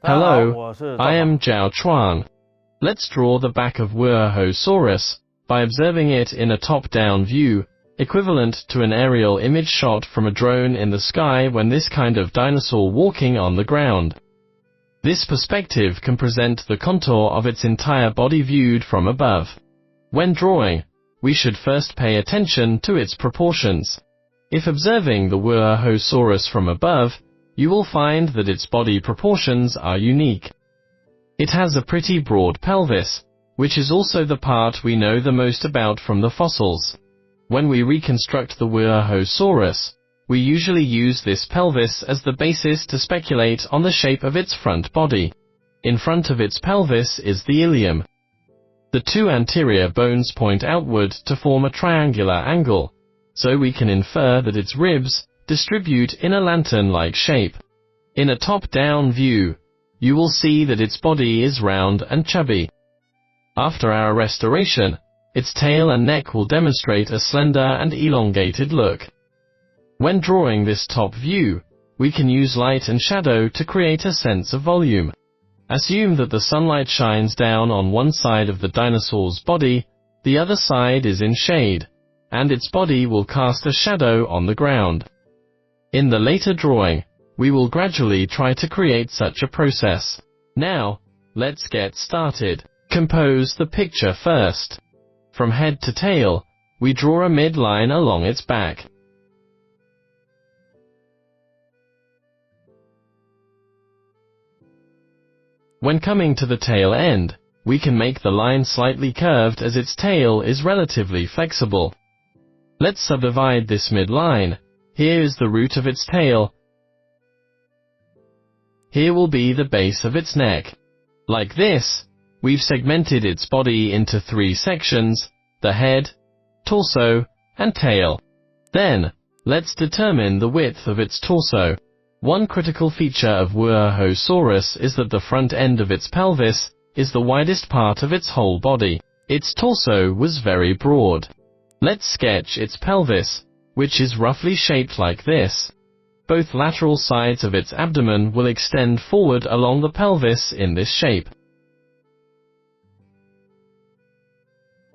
Hello, I am ZHAO Chuang. Let's draw the back of Wuerhosaurus by observing it in a top-down view, equivalent to an aerial image shot from a drone in the sky when this kind of dinosaur walking on the ground. This perspective can present the contour of its entire body viewed from above. When drawing, we should first pay attention to its proportions. If observing the Wuerhosaurus from above, you will find that its body proportions are unique. It has a pretty broad pelvis, which is also the part we know the most about from the fossils. When we reconstruct the Wuerhosaurus, we usually use this pelvis as the basis to speculate on the shape of its front body. In front of its pelvis is the ilium. The two anterior bones point outward to form a triangular angle, so we can infer that its ribs distribute in a lantern-like shape. In a top-down view, you will see that its body is round and chubby. After our restoration, its tail and neck will demonstrate a slender and elongated look. When drawing this top view, we can use light and shadow to create a sense of volume. Assume that the sunlight shines down on one side of the dinosaur's body, the other side is in shade, and its body will cast a shadow on the ground. In the later drawing, we will gradually try to create such a process. Now, let's get started. Compose the picture first. From head to tail, we draw a midline along its back. When coming to the tail end, we can make the line slightly curved as its tail is relatively flexible. Let's subdivide this midline. Here is the root of its tail. Here will be the base of its neck. Like this, we've segmented its body into three sections: the head, torso, and tail. Then, let's determine the width of its torso. One critical feature of Wuerhosaurus is that the front end of its pelvis is the widest part of its whole body. Its torso was very broad. Let's sketch its pelvis, which is roughly shaped like this. Both lateral sides of its abdomen will extend forward along the pelvis in this shape.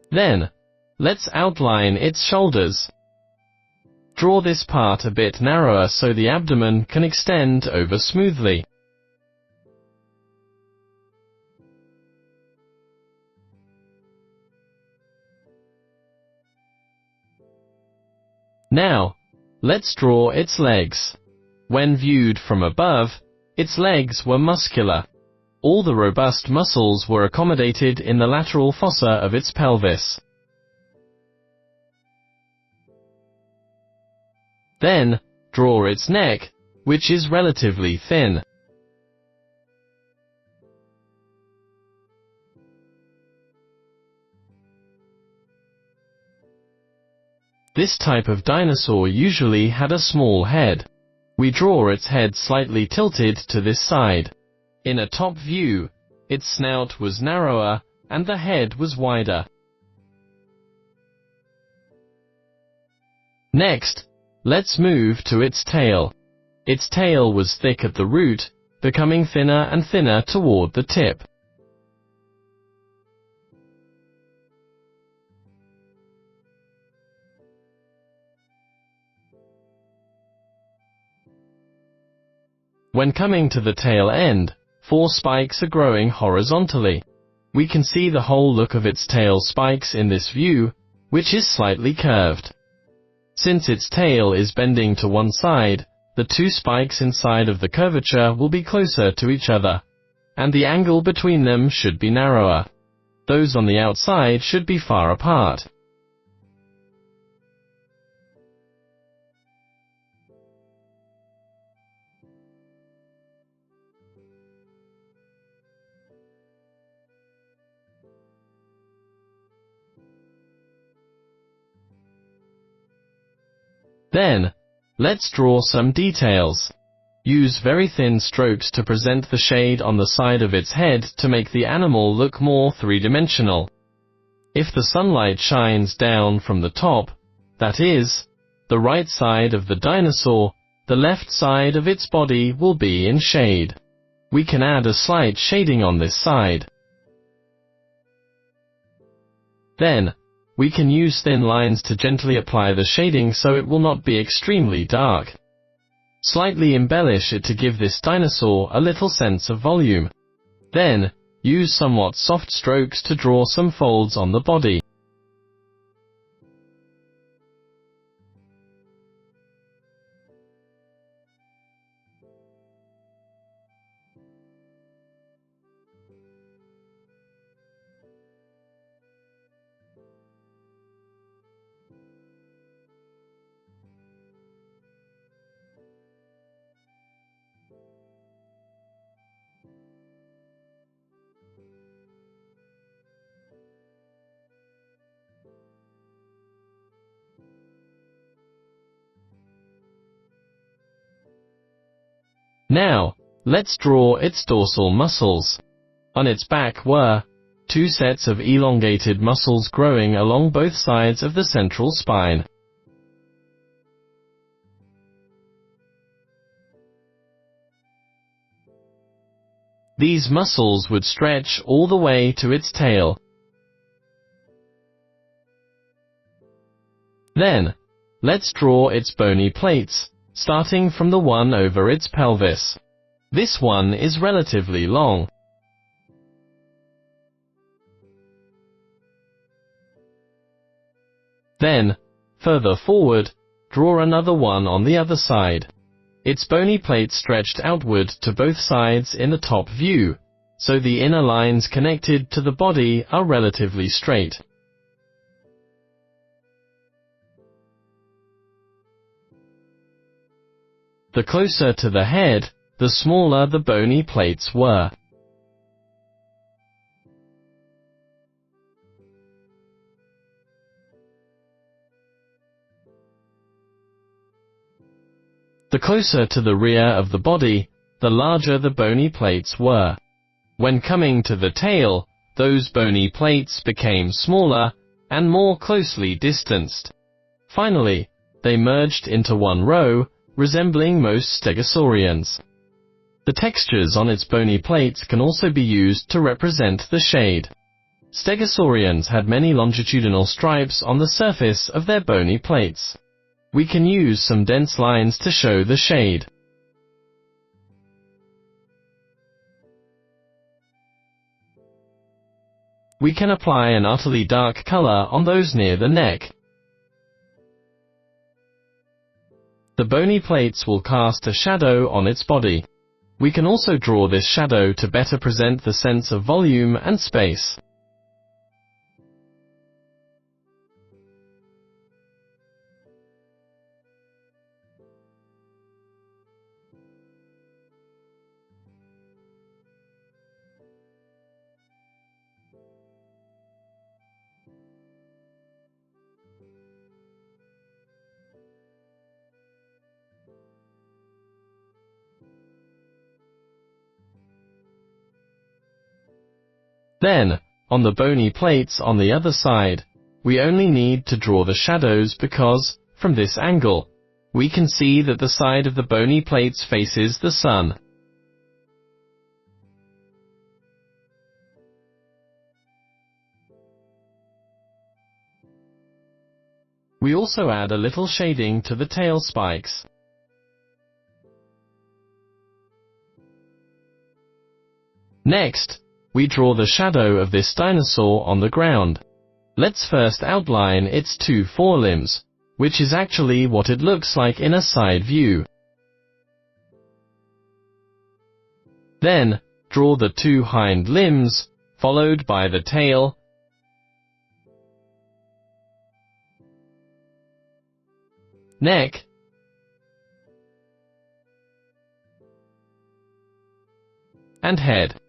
Then, let's outline its shoulders. Draw this part a bit narrower so the abdomen can extend over smoothly. Now, let's draw its legs. When viewed from above, its legs were muscular. All the robust muscles were accommodated in the lateral fossa of its pelvis. Then, draw its neck, which is relatively thin. This type of dinosaur usually had a small head. We draw its head slightly tilted to this side. In a top view, its snout was narrower and the head was wider. Next, let's move to its tail. Its tail was thick at the root, becoming thinner and thinner toward the tip. When coming to the tail end, 4 spikes are growing horizontally. We can see the whole look of its tail spikes in this view, which is slightly curved. Since its tail is bending to one side, the 2 spikes inside of the curvature will be closer to each other, and the angle between them should be narrower. Those on the outside should be far apart. Then, let's draw some details. Use very thin strokes to present the shade on the side of its head to make the animal look more three-dimensional. If the sunlight shines down from the top, that is, the right side of the dinosaur, the left side of its body will be in shade. we can add a slight shading on this side. Then, we can use thin lines to gently apply the shading so it will not be extremely dark. Slightly embellish it to give this dinosaur a little sense of volume. Then, use somewhat soft strokes to draw some folds on the body. Now, let's draw its dorsal muscles. On its back were two sets of elongated muscles growing along both sides of the central spine. These muscles would stretch all the way to its tail. Then, let's draw its bony plates, starting from the one over its pelvis. This one is relatively long. Then, further forward, draw another one on the other side. Its bony plate stretched outward to both sides in the top view, so the inner lines connected to the body are relatively straight. The closer to the head, the smaller the bony plates were. The closer to the rear of the body, the larger the bony plates were. When coming to the tail, those bony plates became smaller and more closely distanced. Finally, they merged into one row, resembling most stegosaurians. The textures on its bony plates can also be used to represent the shade. Stegosaurians had many longitudinal stripes on the surface of their bony plates. We can use some dense lines to show the shade. We can apply an utterly dark color on those near the neck. The bony plates will cast a shadow on its body. We can also draw this shadow to better present the sense of volume and space. Then, on the bony plates on the other side, we only need to draw the shadows because, from this angle, we can see that the side of the bony plates faces the sun. We also add a little shading to the tail spikes. Next, we draw the shadow of this dinosaur on the ground. Let's first outline its two forelimbs, which is actually what it looks like in a side view. Then, draw the two hind limbs, followed by the tail, neck, and head.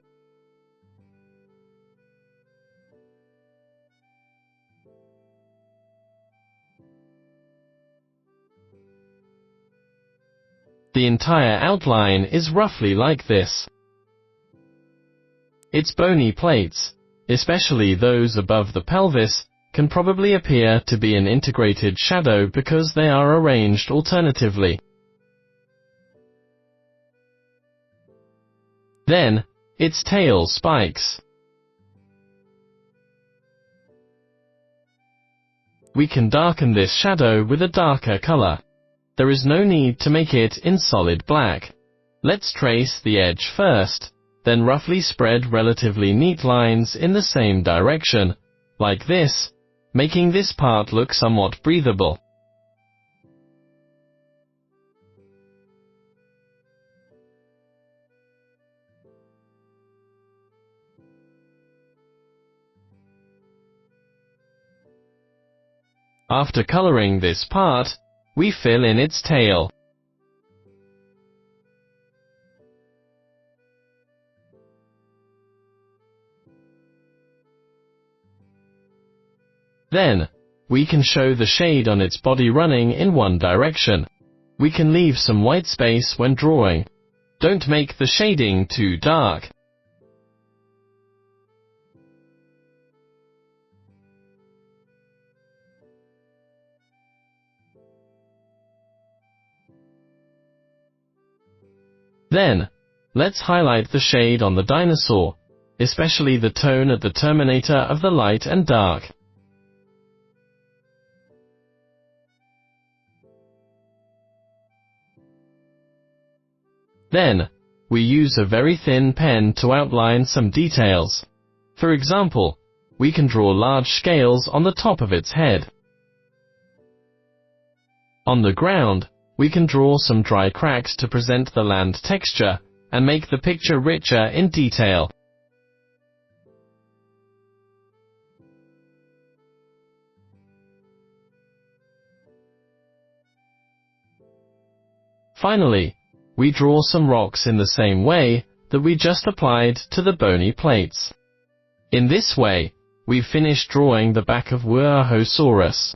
The entire outline is roughly like this. Its bony plates, especially those above the pelvis, can probably appear to be an integrated shadow because they are arranged alternatively. Then, its tail spikes. We can darken this shadow with a darker color. There is no need to make it in solid black. Let's trace the edge first, then roughly spread relatively neat lines in the same direction, like this, making this part look somewhat breathable. After coloring this part, we fill in its tail. Then, we can show the shade on its body running in one direction. We can leave some white space when drawing. Don't make the shading too dark. Then, let's highlight the shade on the dinosaur, especially the tone at the terminator of the light and dark. Then, we use a very thin pen to outline some details. For example, we can draw large scales on the top of its head. On the ground, we can draw some dry cracks to present the land texture and make the picture richer in detail. Finally, we draw some rocks in the same way that we just applied to the bony plates. In this way, we've finished drawing the back of Wuerhosaurus.